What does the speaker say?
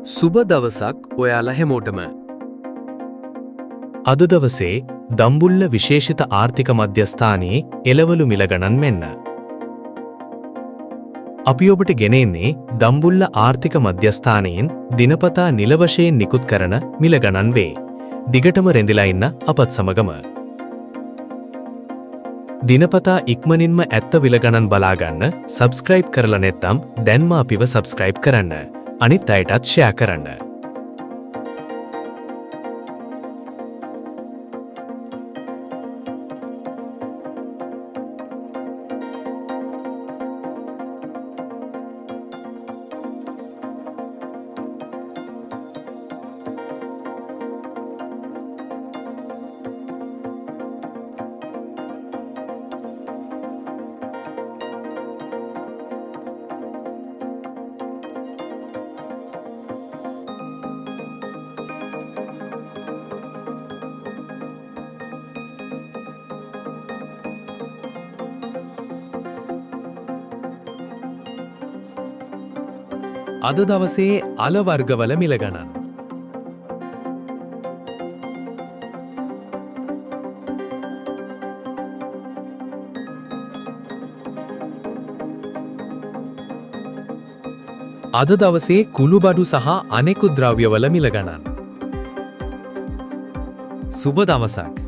සුබ දවසක් ඔයාලා හැමෝටම. අද දවසේ දම්බුල්ල විශේෂිත ආර්ථික මධ්‍යස්ථානයේ එළවලු මිල ගණන් මෙන්න. අපි ඔබට ගෙනෙන්නේ දම්බුල්ල ආර්ථික මධ්‍යස්ථානයෙන් දිනපතා නිල වශයෙන් නිකුත් කරන මිල ගණන් වේ. දිගටම රැඳිලා ඉන්න අපත් සමගම. දිනපතා ඉක්මනින්ම ඇත්ත විල ගණන් බලා ගන්න සබ්ස්ක්‍රයිබ් කරලා නැත්නම් දැන්ම අපිව සබ්ස්ක්‍රයිබ් කරන්න. අනිත් අයටත් ෂෙයා කරන්න. අද දවසේ අල වර්ගවල මිල ගණන්. අද දවසේ කුළුබඩු සහ අනෙකුත් ද්‍රව්‍යවල මිල ගණන්. සුබ දවසක්.